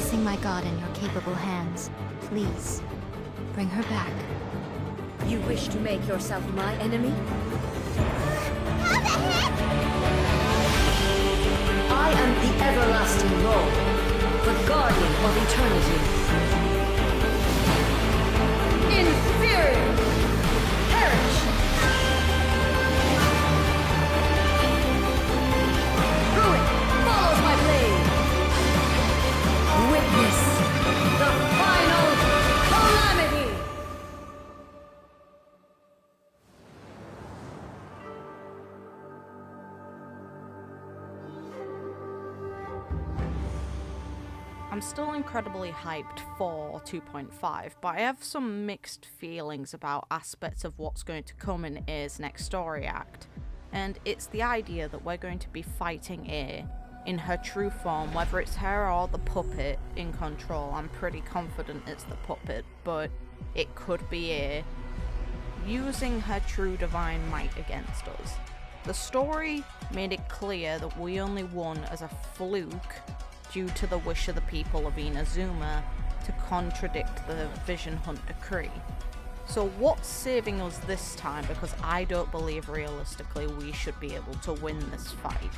placing my god in your capable hands. Please, bring her back. You wish to make yourself my enemy? I am the everlasting Lord, the guardian of eternity. Inferior! Perish! Ruin follows my blade! Witness the final calamity! I'm still incredibly hyped for 2.5, but I have some mixed feelings about aspects of what's going to come in A's next story act. And it's the idea that we're going to be fighting A in her true form, whether it's her or the puppet in control. I'm pretty confident it's the puppet, but it could be A, using her true divine might against us. The story made it clear that we only won as a fluke due to the wish of the people of Inazuma to contradict the Vision Hunt decree. So what's saving us this time? Because I don't believe realistically we should be able to win this fight.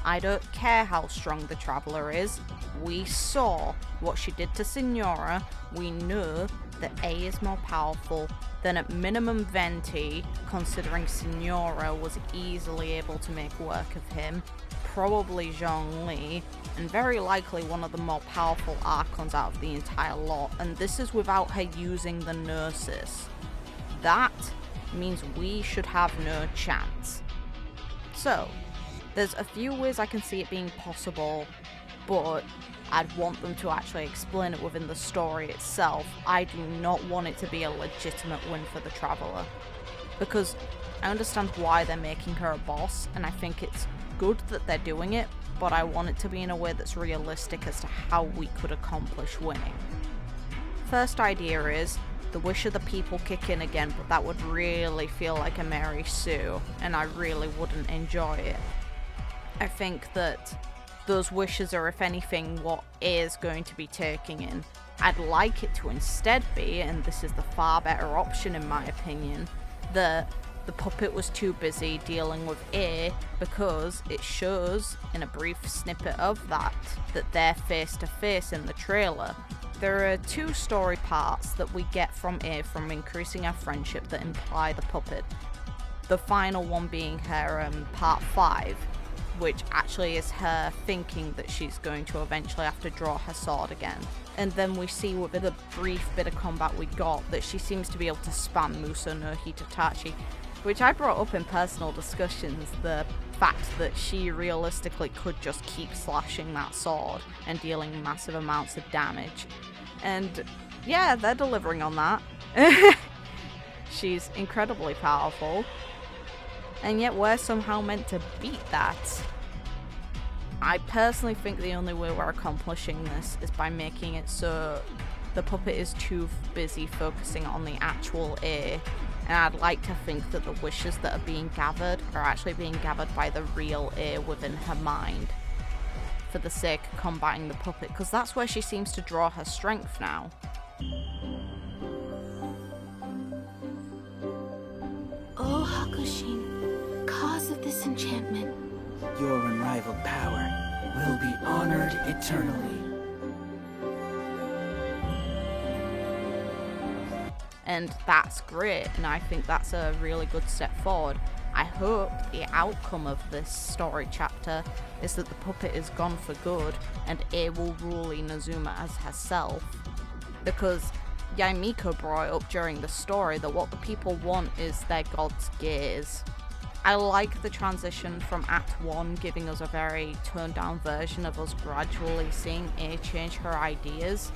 I don't care how strong the Traveler is. We saw what she did to Signora. We know that A is more powerful than at minimum Venti, considering Signora was easily able to make work of him, probably Zhongli, and very likely one of the more powerful Archons out of the entire lot, and this is without her using the Gnosis. That means we should have no chance. So, there's a few ways I can see it being possible, but I'd want them to actually explain it within the story itself. I do not want it to be a legitimate win for the Traveler, because I understand why they're making her a boss, and I think it's good that they're doing it, but I want it to be in a way that's realistic as to how we could accomplish winning. First idea is the wish of the people kick in again, but that would really feel like a Mary Sue, and I really wouldn't enjoy it. I think that those wishes are, if anything, what A is going to be taking in. I'd like it to instead be, and this is the far better option in my opinion, that the puppet was too busy dealing with A, because it shows in a brief snippet of that they're face to face in the trailer. There are two story parts that we get from A from increasing our friendship that imply the puppet. The final one being her part 5, which actually is her thinking that she's going to eventually have to draw her sword again. And then we see within the brief bit of combat we got that she seems to be able to spam Muso no Hitatachi, which I brought up in personal discussions, the fact that she realistically could just keep slashing that sword and dealing massive amounts of damage. And yeah, they're delivering on that. She's incredibly powerful, and yet we're somehow meant to beat that. I personally think the only way we're accomplishing this is by making it so the puppet is too busy focusing on the actual A, and I'd like to think that the wishes that are being gathered are actually being gathered by the real A within her mind, for the sake of combating the puppet, because that's where she seems to draw her strength now. Oh, Hakushin, cause of this enchantment. Your unrivaled power will be honored eternally. And that's great, and I think that's a really good step forward. I hope the outcome of this story chapter is that the puppet is gone for good and A will rule Inazuma as herself, because Yae Miko brought up during the story that what the people want is their god's gaze. I like the transition from Act 1 giving us a very toned down version of us gradually seeing A change her ideas,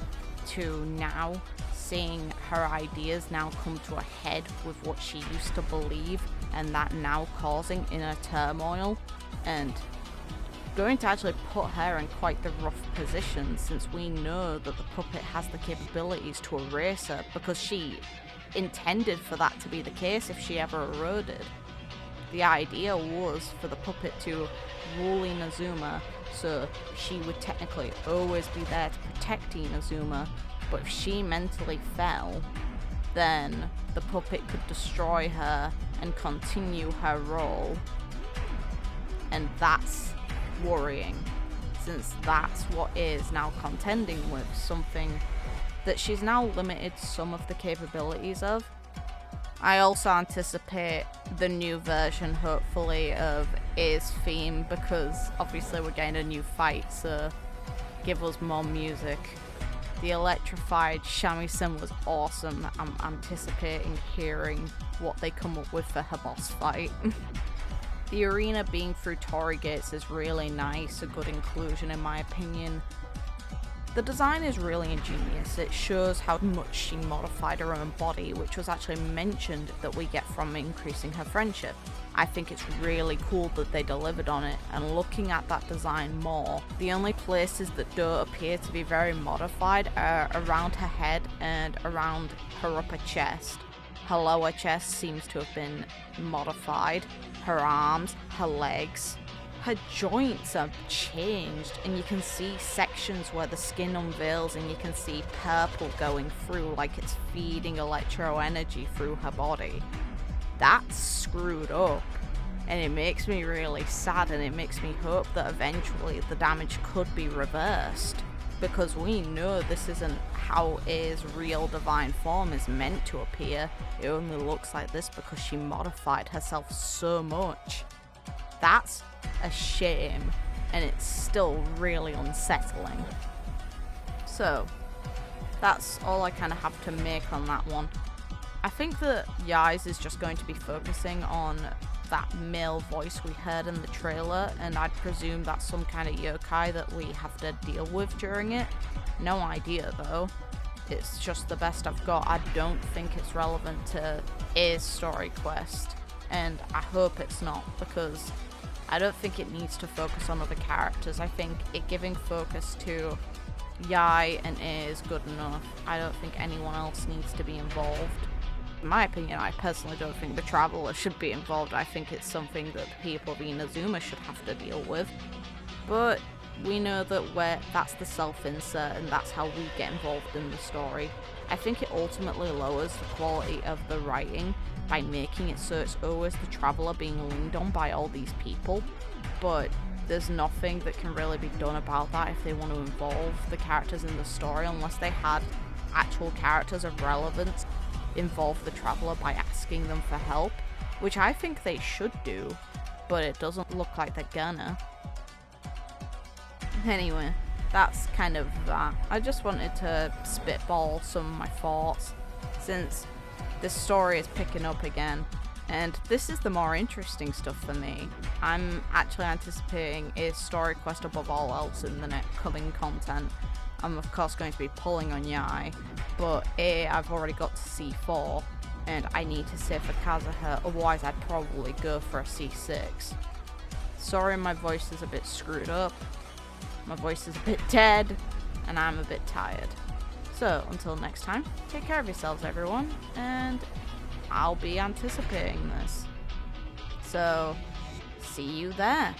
to now seeing her ideas now come to a head with what she used to believe, and that now causing inner turmoil, and going to actually put her in quite the rough position, since we know that the puppet has the capabilities to erase her, because she intended for that to be the case if she ever eroded. The idea was for the puppet to rule Inazuma so she would technically always be there to protect Inazuma, but if she mentally fell, then the puppet could destroy her and continue her role. And that's worrying, since that's what is now contending with something that she's now limited some of the capabilities of. I also anticipate the new version, hopefully, of A's theme, because obviously we're getting a new fight, so give us more music. The electrified shamisen was awesome. I'm anticipating hearing what they come up with for her boss fight. The arena being through Torii gates is really nice, a good inclusion in my opinion. The design is really ingenious. It shows how much she modified her own body, which was actually mentioned that we get from increasing her friendship. I think it's really cool that they delivered on it, and looking at that design more, the only places that don't appear to be very modified are around her head and around her upper chest. Her lower chest seems to have been modified, her arms, her legs. Her joints are changed, and you can see sections where the skin unveils and you can see purple going through like it's feeding electro energy through her body. That's screwed up, and it makes me really sad, and it makes me hope that eventually the damage could be reversed, because we know this isn't how A's real divine form is meant to appear. It only looks like this because she modified herself so much. That's a shame, and it's still really unsettling. So that's all I kind of have to make on that one. I think that Yae's is just going to be focusing on that male voice we heard in the trailer, and I'd presume that's some kind of yokai that we have to deal with during it. No idea though. It's just the best I've got. I don't think it's relevant to A's story quest, and I hope it's not, because I don't think it needs to focus on other characters. I think it giving focus to Yae and A is good enough. I don't think anyone else needs to be involved. In my opinion, I personally don't think the Traveler should be involved. I think it's something that the people of Inazuma should have to deal with. But we know that that's the self-insert, and that's how we get involved in the story. I think it ultimately lowers the quality of the writing by making it so it's always the Traveler being leaned on by all these people, but there's nothing that can really be done about that if they want to involve the characters in the story, unless they had actual characters of relevance involve the Traveler by asking them for help, which I think they should do, but it doesn't look like they're gonna. Anyway, that's kind of that. I just wanted to spitball some of my thoughts, since this story is picking up again, and this is the more interesting stuff for me. I'm actually anticipating a story quest above all else in the next coming content. I'm of course going to be pulling on Yae, but I've already got to C4, and I need to save for Kazuha, otherwise I'd probably go for a C6. Sorry my voice is a bit screwed up, my voice is a bit dead, and I'm a bit tired. So, until next time, take care of yourselves everyone, and I'll be anticipating this. So, see you there.